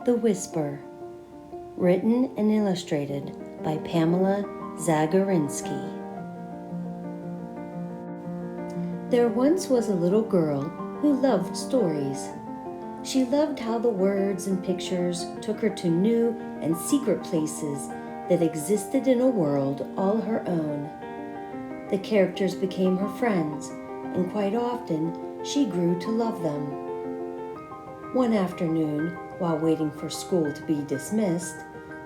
The Whisper, written and illustrated by Pamela Zagorinsky. There once was a little girl who loved stories. She loved how the words and pictures took her to new and secret places that existed in a world all her own. The characters became her friends, and quite often she grew to love them. One afternoon, while waiting for school to be dismissed,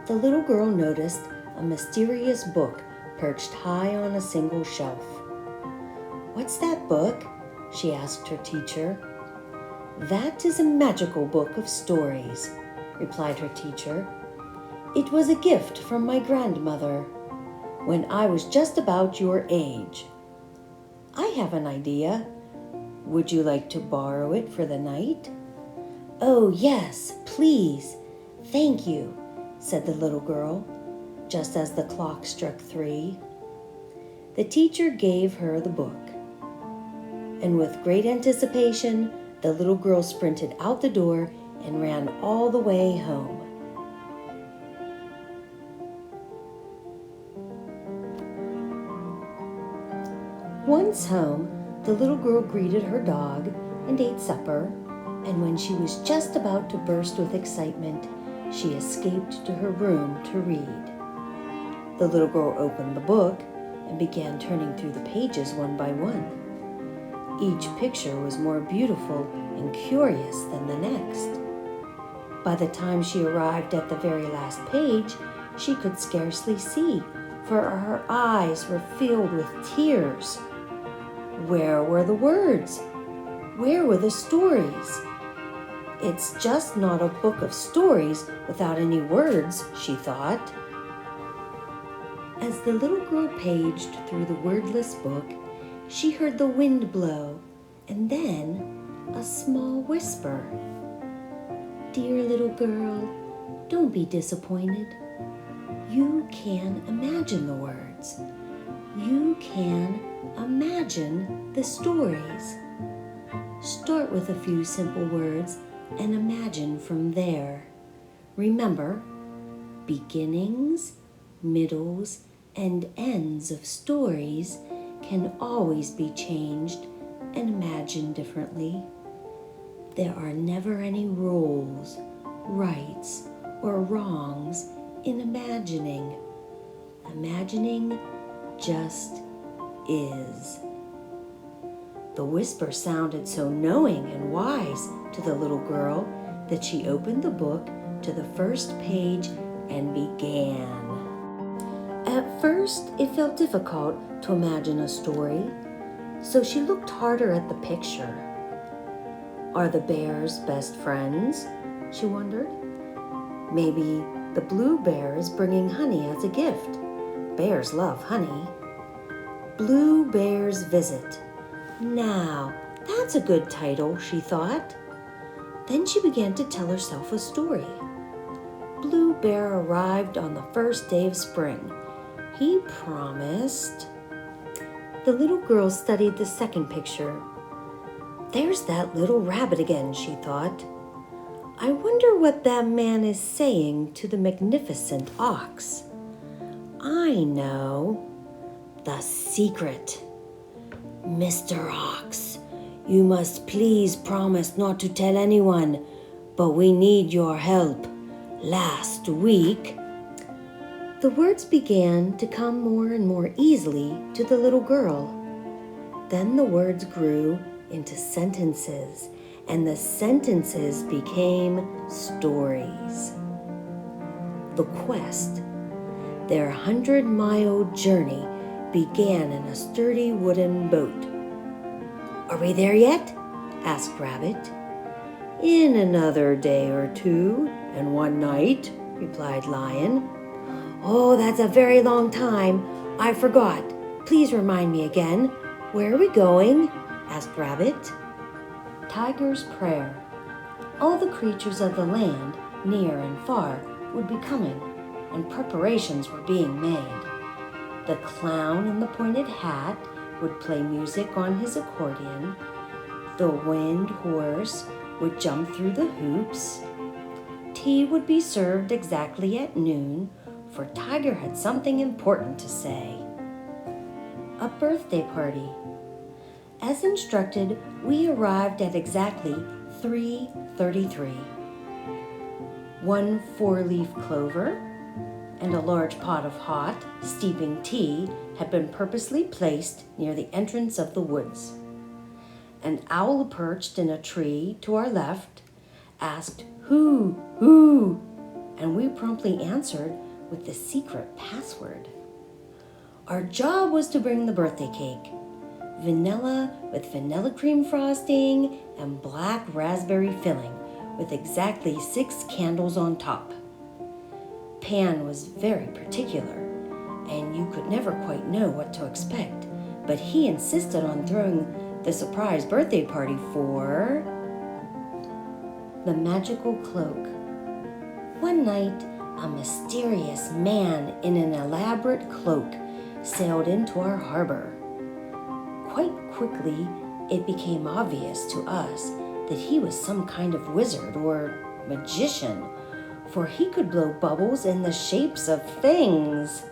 the little girl noticed a mysterious book perched high on a single shelf. "What's that book?" she asked her teacher. "That is a magical book of stories," replied her teacher. "It was a gift from my grandmother when I was just about your age. I have an idea. Would you like to borrow it for the night?" "Oh, yes, please. Thank you," said the little girl, just as the clock struck 3. The teacher gave her the book, and with great anticipation, the little girl sprinted out the door and ran all the way home. Once home, the little girl greeted her dog and ate supper, and when she was just about to burst with excitement, she escaped to her room to read. The little girl opened the book and began turning through the pages one by one. Each picture was more beautiful and curious than the next. By the time she arrived at the very last page, she could scarcely see, for her eyes were filled with tears. Where were the words? Where were the stories? "It's just not a book of stories without any words," she thought. As the little girl paged through the wordless book, she heard the wind blow, and then a small whisper. "Dear little girl, don't be disappointed. You can imagine the words. You can imagine the stories. Start with a few simple words and imagine from there. Remember, beginnings, middles, and ends of stories can always be changed and imagined differently. There are never any rules, rights, or wrongs in imagining. Imagining just is." The whisper sounded so knowing and wise to the little girl that she opened the book to the first page and began. At first, it felt difficult to imagine a story, so she looked harder at the picture. Are the bears best friends? She wondered. Maybe the blue bear is bringing honey as a gift. Bears love honey. Blue Bear's Visit. Now, that's a good title, she thought. Then she began to tell herself a story. Blue Bear arrived on the first day of spring. He promised. The little girl studied the second picture. There's that little rabbit again, she thought. I wonder what that man is saying to the magnificent ox. I know. The secret. Mr. Ox, you must please promise not to tell anyone, but we need your help. Last week. The words began to come more and more easily to the little girl. Then the words grew into sentences, and the sentences became stories. The quest, their 100-mile journey, began in a sturdy wooden boat. Are we there yet? Asked Rabbit. In another day or 2 and 1 night, replied Lion. Oh, that's a very long time. I forgot. Please remind me again. Where are we going? Asked Rabbit. Tiger's Prayer. All the creatures of the land, near and far, would be coming, and preparations were being made. The clown in the pointed hat would play music on his accordion. The wind horse would jump through the hoops. tea would be served exactly at noon, for Tiger had something important to say. A birthday party. As instructed, we arrived at exactly 3:33. 1 4-leaf clover and a large pot of hot, steeping tea had been purposely placed near the entrance of the woods. An owl perched in a tree to our left asked, "Who, who?" and we promptly answered with the secret password. Our job was to bring the birthday cake, vanilla with vanilla cream frosting and black raspberry filling with exactly 6 candles on top. Pan was very particular, and you could never quite know what to expect, but he insisted on throwing the surprise birthday party for the magical cloak. One night, a mysterious man in an elaborate cloak sailed into our harbor. Quite quickly, it became obvious to us that he was some kind of wizard or magician, for he could blow bubbles in the shapes of things.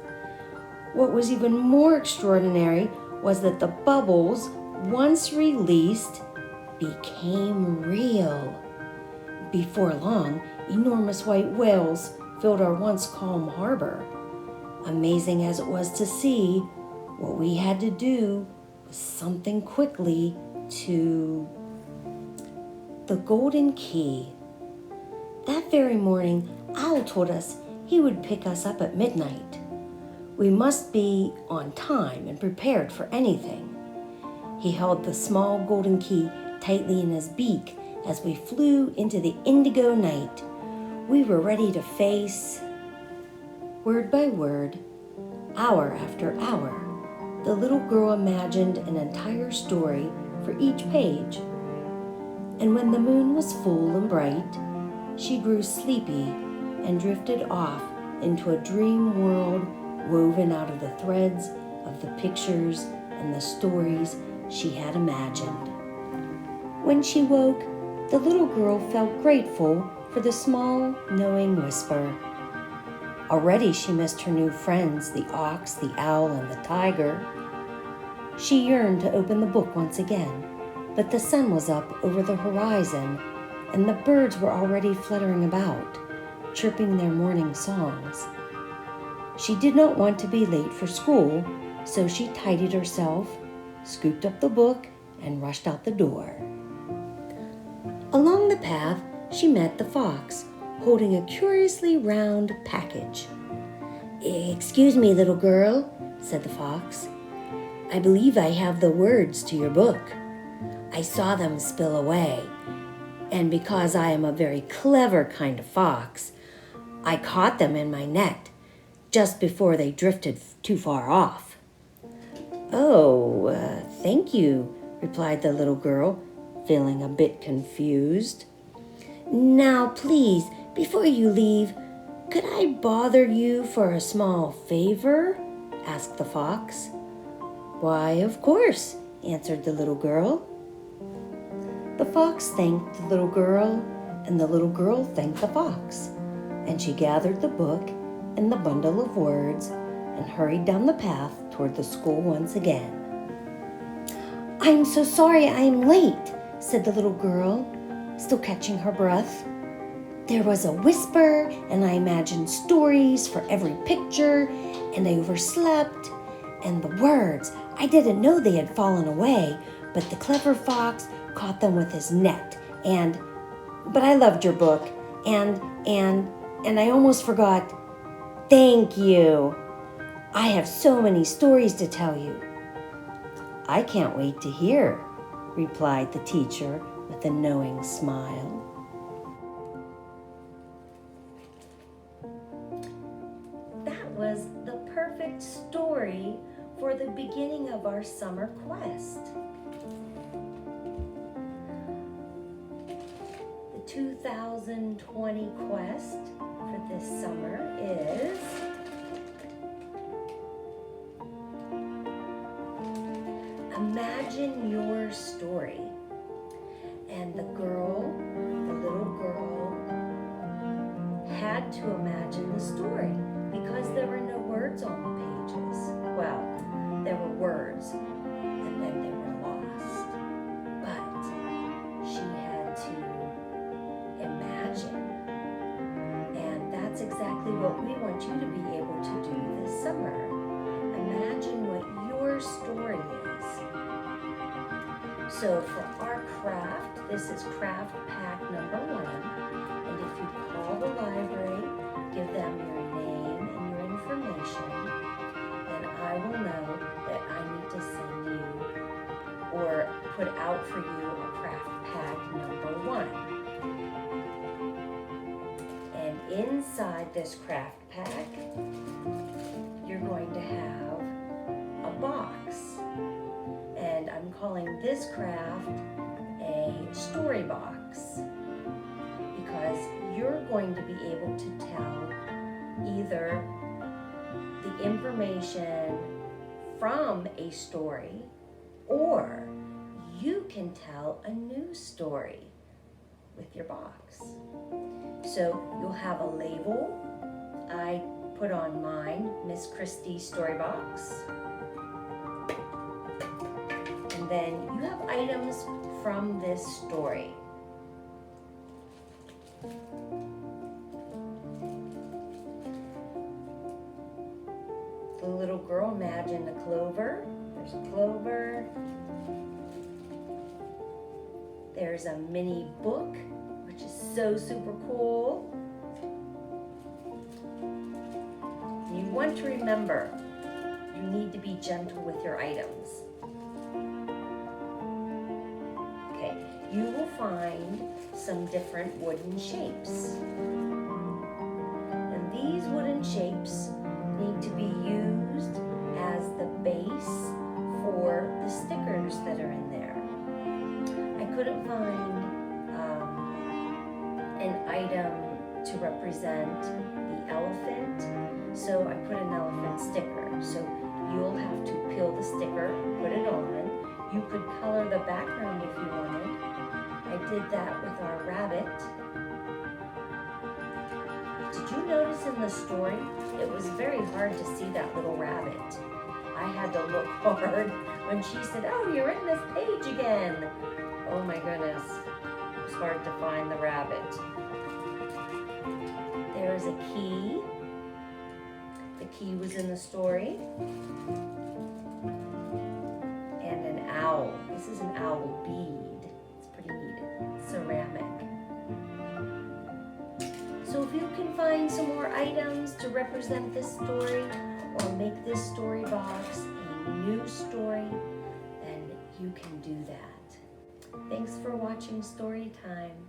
What was even more extraordinary was that the bubbles, once released, became real. Before long, enormous white whales filled our once calm harbor. Amazing as it was to see, what we had to do was something quickly to the Golden Key. That very morning, Owl told us he would pick us up at midnight. We must be on time and prepared for anything. He held the small golden key tightly in his beak as we flew into the indigo night. We were ready to face, word by word, hour after hour. The little girl imagined an entire story for each page. And when the moon was full and bright, she grew sleepy and drifted off into a dream world woven out of the threads of the pictures and the stories she had imagined. When she woke, the little girl felt grateful for the small, knowing whisper. Already she missed her new friends, the ox, the owl, and the tiger. She yearned to open the book once again, but the sun was up over the horizon, and the birds were already fluttering about, chirping their morning songs. She did not want to be late for school, so she tidied herself, scooped up the book, and rushed out the door. Along the path, she met the fox, holding a curiously round package. "Excuse me, little girl," said the fox. "I believe I have the words to your book. I saw them spill away, and because I am a very clever kind of fox, I caught them in my net just before they drifted too far off." "Oh, thank you," replied the little girl, feeling a bit confused. "Now, please, before you leave, could I bother you for a small favor?" asked the fox. "Why, of course," answered the little girl. The fox thanked the little girl, and the little girl thanked the fox, and she gathered the book and the bundle of words and hurried down the path toward the school once again. "I'm so sorry I am late," said the little girl, still catching her breath. "There was a whisper, and I imagined stories for every picture, and I overslept. And the words, I didn't know they had fallen away, but the clever fox caught them with his net. But I loved your book, and I almost forgot. Thank you. I have so many stories to tell you." "I can't wait to hear," replied the teacher with a knowing smile. That was the perfect story for the beginning of our summer quest. The 2020 quest for this summer is Imagine Your Story. And the little girl had to imagine the story because there were no words on the pages. Well, there were words and then they were lost. But she had to imagine. And that's exactly what we want you to be able to do this summer. Imagine what your story is. So for our craft, this is craft pack number 1. And if you call the library, give them your name and your information, then I will know that I need to send you or put out for you a craft pack number 1. And inside this craft pack, you're going to have a box. And I'm calling this craft a story box because you're going to be able to tell either the information from a story or you can tell a new story with your box. So you'll have a label. I put on mine, Miss Christie's Story Box. And then you have items from this story. The little girl imagined a clover. There's a clover. There's a mini book, which is so super cool. You want to remember, you need to be gentle with your items. Okay, you will find some different wooden shapes. And these wooden shapes need to be used as the base for the stickers that are in there. I couldn't find an item to represent the elephant, so I put an elephant sticker. So you'll have to peel the sticker, put it on. You could color the background if you wanted. I did that with our rabbit. Did you notice in the story, it was very hard to see that little rabbit. I had to look hard when she said, "Oh, you're in this page again." Oh my goodness, it was hard to find the rabbit. There's a key. The key was in the story. And an owl. This is an owl bead. It's pretty neat. It's ceramic. So if you can find some more items to represent this story or make this story box a new story, then you can do that. Thanks for watching Story Time.